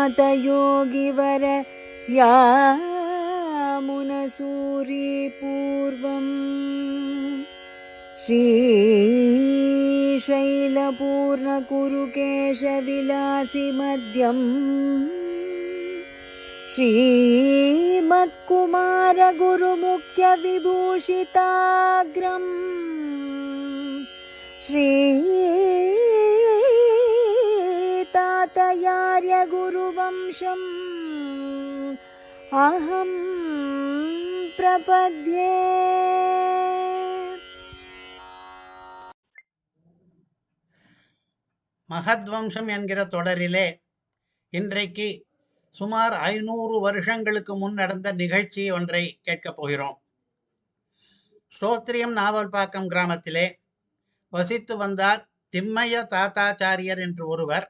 श्रीनाथयोगिवर यामुनसूरीपूर्वम् श्रीशैलपूर्णकुरुकेशविलासिमध्यम् श्रीमत्कुमारगुरुमुख्यविभूषिताग्रम् श्रीतातयार्यगुरुवंशम् अहं प्रपद्ये. மகத்வம்சம் என்கிற தொடரிலே இன்றைக்கு சுமார் 500 வருஷங்களுக்கு முன் நடந்த நிகழ்ச்சி ஒன்றை கேட்கப் போகிறோம். ஸ்ரோத்ரியம் நாவல்பாக்கம் கிராமத்திலே வசித்து வந்தார் திம்மய தாத்தாச்சாரியர் என்று ஒருவர்.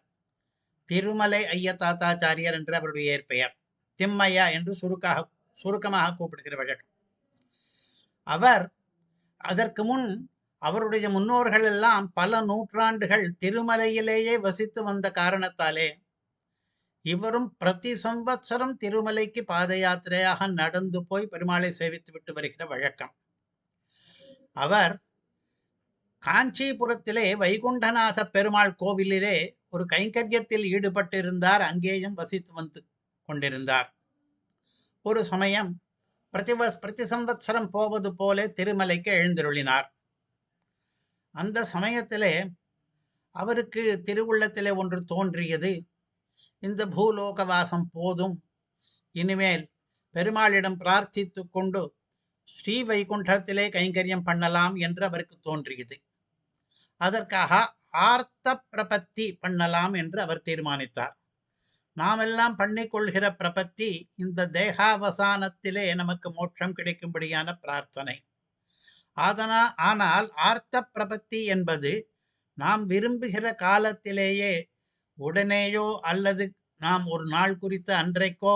திருமலை ஐய தாத்தாச்சாரியர் என்று அவருடைய இயற்பெயர். திம்மையா என்று சுருக்கமாக கூப்பிடுகிற வழக்கம். அவர் அதற்கு முன் அவருடைய முன்னோர்கள் எல்லாம் பல நூற்றாண்டுகள் திருமலையிலேயே வசித்து வந்த காரணத்தாலே இவரும் பிரதி சம்வத்சரம் திருமலைக்கு பாத யாத்திரையாக நடந்து போய் பெருமாளை சேவித்து விட்டு வருகிற வழக்கம். அவர் காஞ்சிபுரத்திலே வைகுண்டநாத பெருமாள் கோவிலிலே ஒரு கைங்கரியத்தில் ஈடுபட்டு இருந்தார். அங்கேயும் வசித்து வந்து கொண்டிருந்தார். ஒரு சமயம் பிரதி சம்வத்சரம் போவது போல திருமலைக்கு எழுந்தருளினார். அந்த சமயத்திலே அவருக்கு திருவுள்ளத்திலே ஒன்று தோன்றியது. இந்த பூலோக வாசம் போதும், இனிமேல் பெருமாளிடம் பிரார்த்தித்து கொண்டு ஸ்ரீ வைகுண்டத்திலே கைங்கரியம் பண்ணலாம் என்று அவருக்கு தோன்றியது. அதற்காக ஆர்த்த பிரபத்தி பண்ணலாம் என்று அவர் தீர்மானித்தார். நாமெல்லாம் பண்ணிக்கொள்கிற பிரபத்தி இந்த தேகாவசானத்திலே நமக்கு மோட்சம் கிடைக்கும்படியான பிரார்த்தனை. ஆனால் ஆர்த்த பிரபத்தி என்பது நாம் விரும்புகிற காலத்திலேயே உடனேயோ அல்லது நாம் ஒரு நாள் குறித்த அன்றைக்கோ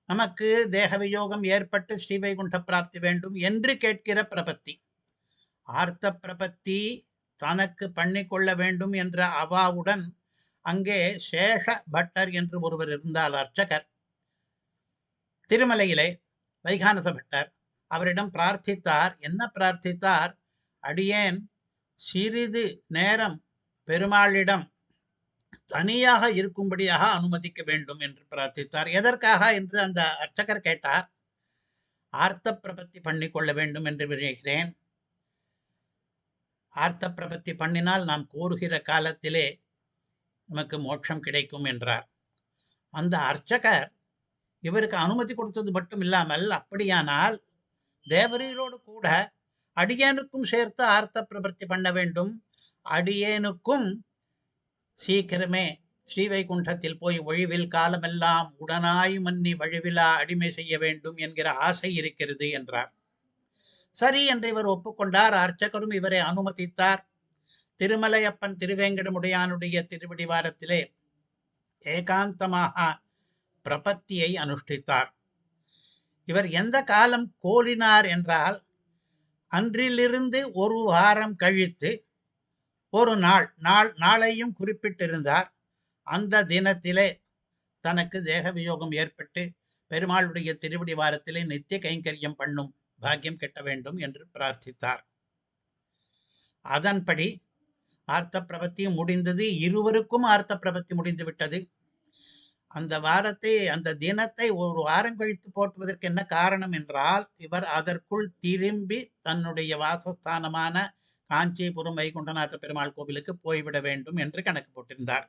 நமக்கு தேகவியோகம் ஏற்பட்டு ஸ்ரீவைகுண்ட பிராப்தி வேண்டும் என்று கேட்கிற பிரபத்தி. ஆர்த்த பிரபத்தி தனக்கு பண்ணிக்கொள்ள வேண்டும் என்ற அவாவுடன் அங்கே சேஷ பட்டர் என்று ஒருவர் இருந்தால் அர்ச்சகர், திருமலையிலே வைகானச பட்டர். அவரிடம் பிரார்த்தித்தார். என்ன பிரார்த்தித்தார்? அடியேன் சிறிது நேரம் பெருமாளிடம் தனியாக இருக்கும்படியாக அனுமதிக்க வேண்டும் என்று பிரார்த்தித்தார். எதற்காக என்று அந்த அர்ச்சகர் கேட்டார். ஆர்த்த பிரபத்தி பண்ணிக்கொள்ள வேண்டும் என்று விரும்புகிறேன். ஆர்த்த பிரபத்தி பண்ணினால் நாம் கோருகிற காலத்திலே நமக்கு மோட்சம் கிடைக்கும் என்றார். அந்த அர்ச்சகர் இவருக்கு அனுமதி கொடுத்தது மட்டும் இல்லாமல், அப்படியானால் தேவரீரோடு கூட அடியேனுக்கும் சேர்த்து ஆர்த்த பிரபத்தி பண்ண வேண்டும், அடியேனுக்கும் சீக்கிரமே ஸ்ரீவைகுண்டத்தில் போய் ஒழிவில் காலமெல்லாம் உடனாய் மன்னி வழிவிலா அடிமை செய்ய வேண்டும் என்கிற ஆசை இருக்கிறது என்றார். சரி என்று இவர் ஒப்புக்கொண்டார். அர்ச்சகரும் இவரை அனுமதித்தார். திருமலையப்பன் திருவேங்கடமுடையானுடைய திருவடிவாரத்திலே ஏகாந்தமாக பிரபத்தியை அனுஷ்டித்தார். இவர் எந்த காலம் கோரினார் என்றால், அன்றிலிருந்து ஒரு வாரம் கழித்து ஒரு நாளையும் குறிப்பிட்டிருந்தார். அந்த தினத்திலே தனக்கு தேக வியோகம் ஏற்பட்டு பெருமாளுடைய திருவடி வாரத்திலே நித்திய கைங்கரியம் பண்ணும் பாக்கியம் கிட்ட வேண்டும் என்று பிரார்த்தித்தார். அதன்படி ஆர்த்த பிரபத்தியும் முடிந்தது. இருவருக்கும் ஆர்த்த பிரபத்தி முடிந்து விட்டது. அந்த தினத்தை ஒரு வாரம் கழித்து போட்டுவதற்கு என்ன காரணம் என்றால், இவர் அதற்குள் திரும்பி தன்னுடைய வாசஸ்தானமான காஞ்சிபுரம் வைகுண்டநாத பெருமாள் கோவிலுக்கு போய்விட வேண்டும் என்று கணக்கு போட்டிருந்தார்.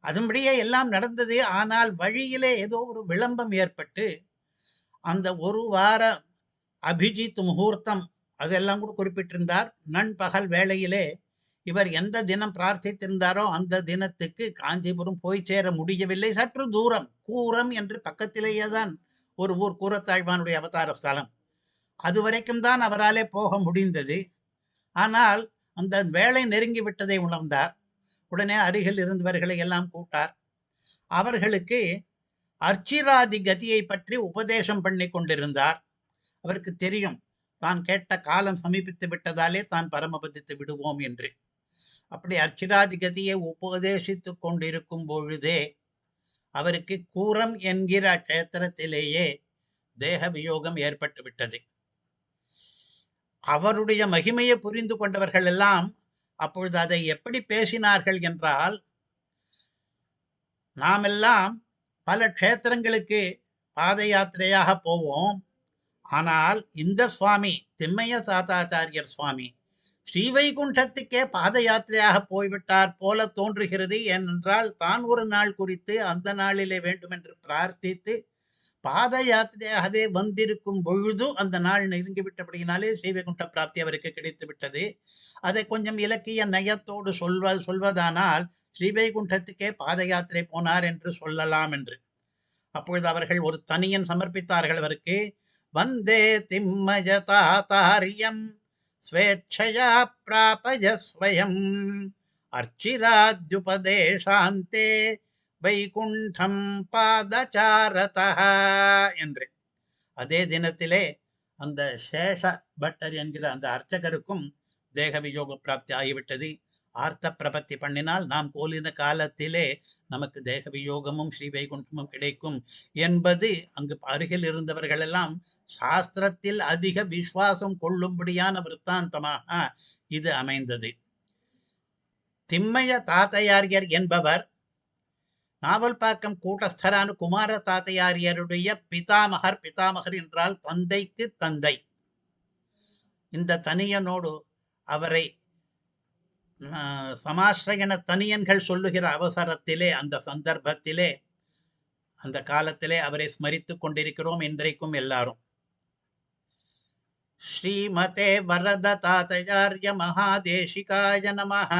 அதன்படியே எல்லாம் நடந்தது. ஆனால் வழியிலே ஏதோ ஒரு விளம்பம் ஏற்பட்டு அந்த ஒரு வார அபிஜித் முகூர்த்தம் அதெல்லாம் கூட குறிப்பிட்டிருந்தார். நண்பகல் வேளையிலே இவர் எந்த தினம் பிரார்த்தித்திருந்தாரோ அந்த தினத்துக்கு காஞ்சிபுரம் போய் சேர முடியவில்லை. சற்று தூரம், கூரம் என்று பக்கத்திலேயே தான் ஒரு ஊர், கூரத்தாழ்வானுடைய அவதார ஸ்தலம். அது வரைக்கும் தான் அவராலே போக முடிந்தது. ஆனால் அந்த வேலை நெருங்கி விட்டதை உணர்ந்தார். உடனே அருகில் இருந்தவர்களை எல்லாம் கூட்டார். அவர்களுக்கு அர்ச்சிராதி கதியை பற்றி உபதேசம் பண்ணி கொண்டிருந்தார். அவருக்கு தெரியும் தான் கேட்ட காலம் சமீபித்து விட்டதாலே தான் பரமபதித்து விடுவோம் என்று. அப்படி அர்ச்சிராதி கதியை உபதேசித்துக் கொண்டிருக்கும் பொழுதே அவருக்கு கூரம் என்கிற கஷேத்திரத்திலேயே தேக வியோகம் ஏற்பட்டு விட்டது. அவருடைய மகிமையை புரிந்து கொண்டவர்கள் எல்லாம் அப்பொழுது அதை எப்படி பேசினார்கள் என்றால், நாமெல்லாம் பல க்ஷேத்திரங்களுக்கு பாத யாத்திரையாக போவோம். ஆனால் இந்த சுவாமி திம்மைய தாத்தாச்சாரியர் சுவாமி ஸ்ரீவைகுண்டத்துக்கே பாத யாத்திரையாக போய்விட்டார் போல தோன்றுகிறது. ஏனென்றால் தான் ஒரு நாள் குறித்து அந்த நாளிலே வேண்டுமென்று பிரார்த்தித்து பாத யாத்திரையாகவே வந்திருக்கும் பொழுது அந்த நாள் நெருங்கிவிட்டபடியினாலே ஸ்ரீவைகுண்ட பிராப்தி அவருக்கு கிடைத்து விட்டது. அதை கொஞ்சம் இலக்கிய நயத்தோடு சொல்வதானால் ஸ்ரீவைகுண்டத்துக்கே பாத யாத்திரை போனார் என்று சொல்லலாம் என்று. அப்பொழுது அவர்கள் ஒரு தனியன் சமர்ப்பித்தார்கள் அவருக்கு. வந்தே திம்மய தாத்தாரியம் ஸ்வேச்சயா பிராபய ஸ்வயம் அர்ச்சிராத்யுபதேசாந்தே வைகுண்டம் பாதசாரதா என்று. அதே தினத்திலே அந்த சேஷ பட்டர் என்கிற அந்த அர்ச்சகருக்கும் தேக வியோக பிராப்தி ஆகிவிட்டது. ஆர்த்த பிரபத்தி பண்ணினால் நாம் கோலின காலத்திலே நமக்கு தேக வியோகமும் ஸ்ரீ வைகுண்டமும் கிடைக்கும் என்பது அங்கு அருகில் இருந்தவர்கள் எல்லாம் சாஸ்திரத்தில் அதிக விசுவாசம் கொள்ளும்படியான விற்த்தாந்தமாக இது அமைந்தது. திம்மைய தாத்தையாரியர் என்பவர் நாவல்பாக்கம் கூட்டஸ்தரான குமார தாத்தையாரியருடைய பிதாமகர். பிதாமகர் என்றால் தந்தைக்கு தந்தை. இந்த தனியனோடு அவரை சமாசிரயண தனியன்கள் சொல்லுகிற அவசரத்திலே, அந்த சந்தர்ப்பத்திலே, அந்த காலத்திலே அவரை ஸ்மரித்துக் கொண்டிருக்கிறோம் இன்றைக்கும் எல்லாரும். ஸ்ரீமதே வரத தாத்தையார்ய மகாதேசிகாய நமஹ.